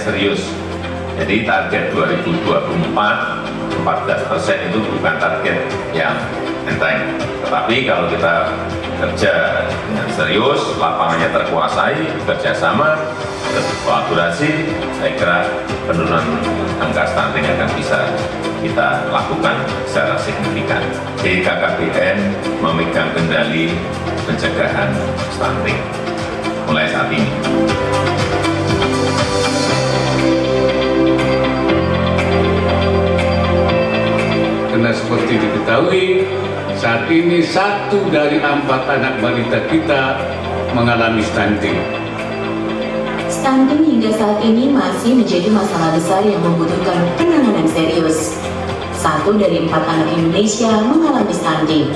serius. Jadi target 2024, 14% itu bukan target yang enteng. Tetapi kalau kita kerja dengan serius, lapangannya terkuasai, kerjasama, kolaborasi, saya kira penurunan angka stunting akan bisa kita lakukan secara signifikan. BKKBN memegang kendali pencegahan stunting mulai saat ini. Karena seperti diketahui, saat ini 1 dari 4 anak balita kita mengalami stunting. Stunting hingga saat ini masih menjadi masalah besar yang membutuhkan penanganan serius. 1 dari 4 anak Indonesia mengalami stunting.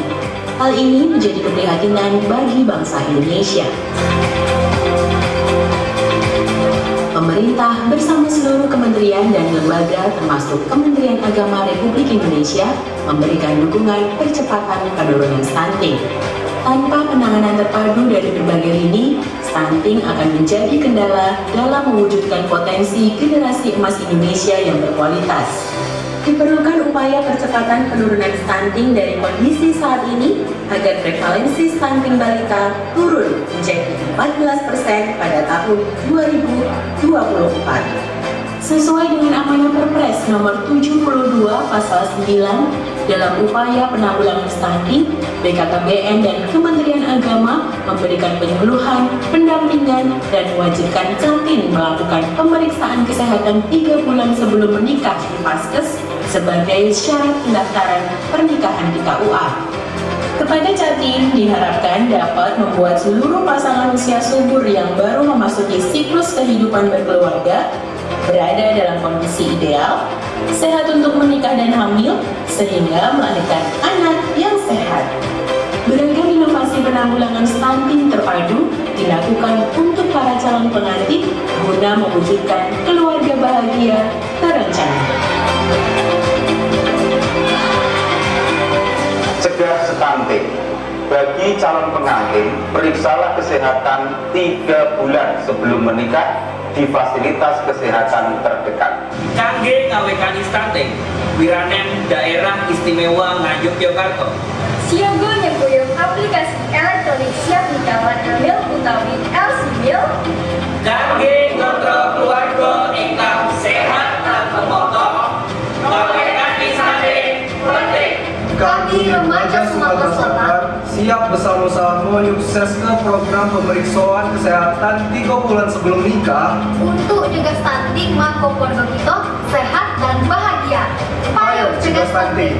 Hal ini menjadi keprihatinan bagi bangsa Indonesia. Pemerintah bersama seluruh kementerian dan lembaga termasuk Kementerian Agama Republik Indonesia memberikan dukungan percepatan penurunan stunting. Tanpa penanganan terpadu dari berbagai lini, stunting akan menjadi kendala dalam mewujudkan potensi generasi emas Indonesia yang berkualitas. Diperlukan upaya percepatan penurunan stunting dari kondisi saat ini agar prevalensi stunting balita turun menjadi 14% pada tahun 2024. Sesuai dengan amanah Perpres nomor 72 pasal 9 dalam upaya penanggulangan stunting, BKKBN dan Kementerian Agama memberikan penyuluhan, pendampingan, dan mewajibkan Kaltim melakukan pemeriksaan kesehatan 3 bulan sebelum menikah di Paskes sebagai syarat pendaftaran pernikahan di KUA. Kepada Jatim diharapkan dapat membuat seluruh pasangan usia subur yang baru memasuki siklus kehidupan berkeluarga berada dalam kondisi ideal, sehat untuk menikah dan hamil, sehingga melahirkan anak yang sehat. Beragam inovasi penanggulangan stunting terpadu dilakukan untuk para calon pengantin guna mewujudkan keluarga bahagia terencana. Cegah stunting. Bagi calon pengantin, periksalah kesehatan 3 bulan sebelum menikah di fasilitas kesehatan terdekat. Kangge ngawekani stunting, wiranen daerah istimewa Nganjuk Yogyakarta. Siaga nyebuyung aplikasi elektronik siap dikawan ambil utawi LCMil. Kangge kontrol keluarga ingkang sehat lan memotong. Ngawekani stunting penting. Kami remaja Sumatera Selatan siap bersama-sama menyukseskan program pemeriksaan kesehatan 3 bulan sebelum nikah untuk cegah stunting maka keluarga kita sehat dan bahagia. Ayo cegah stunting.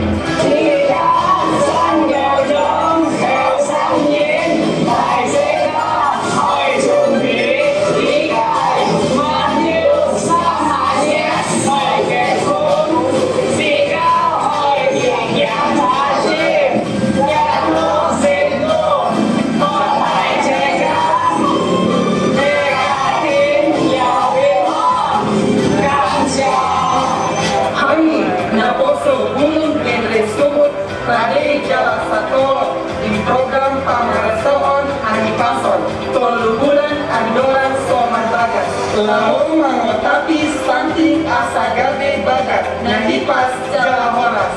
di program pamarasoon anipason 3 bulan andolan soman bagas lalu mengetapi stunting asa gabe bagat nadipas Jawa Horas.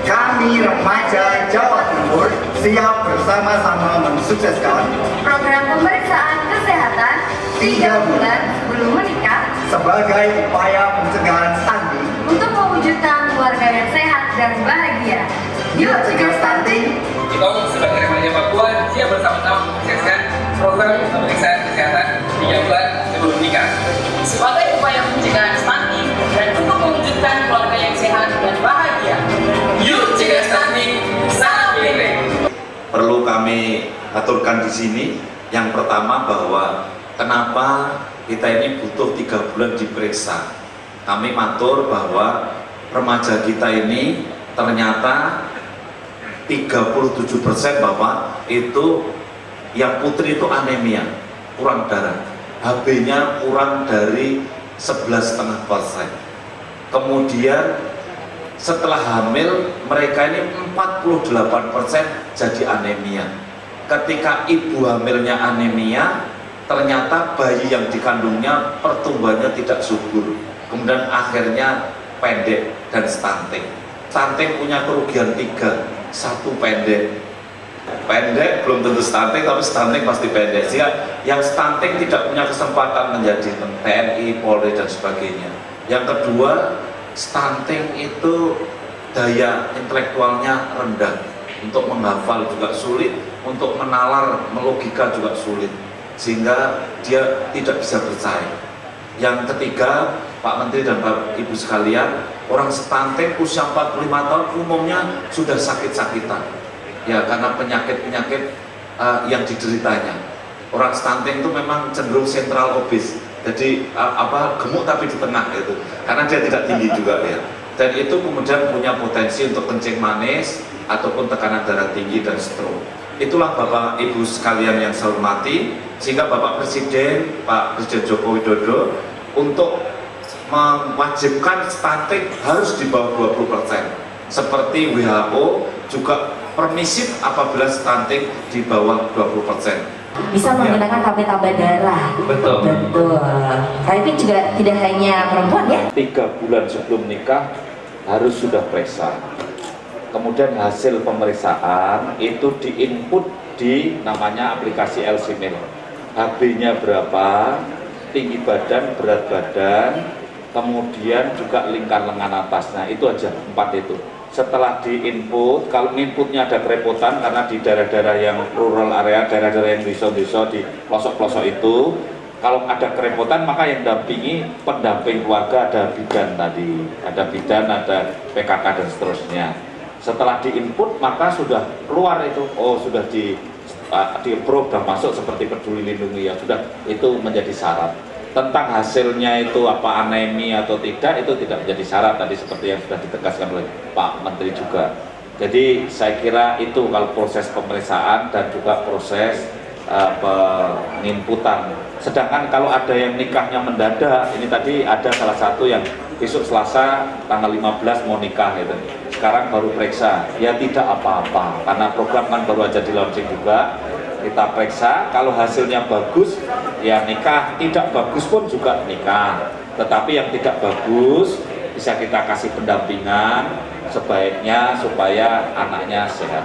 Kami remaja Jawa Timur siap bersama-sama mensukseskan program pemeriksaan kesehatan 3 bulan sebelum menikah sebagai upaya pencegahan stunting untuk mewujudkan keluarga yang sehat dan bahagia. Yuk cegah stunting. Kita sebagai remaja Papua siap bersama-sama mensukseskan program pemeriksaan kesehatan 3 bulan sebelum nikah sebagai upaya pencegahan stunting dan untuk mewujudkan keluarga yang sehat dan bahagia. Yuk cegah stunting, salam pilih. Perlu kami aturkan di sini yang pertama bahwa kenapa kita ini butuh 3 bulan diperiksa. Kami matur bahwa remaja kita ini ternyata 37% Bapak itu yang putri itu anemia, kurang darah, HB-nya kurang dari 11,5%. Kemudian setelah hamil mereka ini 48% jadi anemia. Ketika ibu hamilnya anemia, ternyata bayi yang dikandungnya pertumbuhannya tidak subur, kemudian akhirnya pendek dan stunting. Stunting punya kerugian 3, 1 pendek belum tentu stunting, tapi stunting pasti pendek, sehingga yang stunting tidak punya kesempatan menjadi TNI, Polri dan sebagainya. Yang kedua, stunting itu daya intelektualnya rendah, untuk menghafal juga sulit, untuk menalar, melogika juga sulit, sehingga dia tidak bisa bersaing. Yang ketiga, Pak Menteri dan Bapak Ibu sekalian, orang stunting usia 45 tahun umumnya sudah sakit-sakitan. Ya, karena penyakit-penyakit yang dideritanya. Orang stunting itu memang cenderung sentral obes, jadi gemuk tapi di tengah itu, karena dia tidak tinggi juga ya. Dan itu kemudian punya potensi untuk kencing manis ataupun tekanan darah tinggi dan stroke. Itulah Bapak Ibu sekalian yang saya hormati, sehingga Bapak Presiden, Pak Presiden Joko Widodo untuk mewajibkan stunting harus di bawah 20%. Seperti WHO juga permisif apabila stunting di bawah 20%. Bisa menggunakan tambah darah. Betul. Tapi juga tidak hanya perempuan ya. 3 bulan sebelum nikah harus sudah periksa. Kemudian hasil pemeriksaan itu diinput di namanya aplikasi LCMIL. HB-nya berapa, tinggi badan, berat badan, kemudian juga lingkar lengan atasnya, itu aja 4 itu. Setelah diinput, kalau inputnya ada kerepotan karena di daerah-daerah yang rural area, daerah-daerah yang desa-desa di pelosok-pelosok itu, kalau ada kerepotan maka yang dampingi pendamping keluarga, ada bidan tadi, ada bidan, ada PKK dan seterusnya. Setelah diinput maka sudah keluar itu, oh sudah di approve dan masuk seperti Peduli Lindungi ya, sudah itu menjadi syarat. Tentang hasilnya itu apa anemi atau tidak, itu tidak menjadi syarat tadi seperti yang sudah ditegaskan oleh Pak Menteri juga. Jadi saya kira itu kalau proses pemeriksaan dan juga proses penginputan. Sedangkan kalau ada yang nikahnya mendadak, ini tadi ada salah satu yang besok Selasa tanggal 15 mau nikah gitu. Sekarang baru periksa, ya tidak apa-apa karena program kan baru aja di launching juga. Kita periksa, kalau hasilnya bagus ya nikah, tidak bagus pun juga nikah. Tetapi yang tidak bagus bisa kita kasih pendampingan sebaiknya supaya anaknya sehat.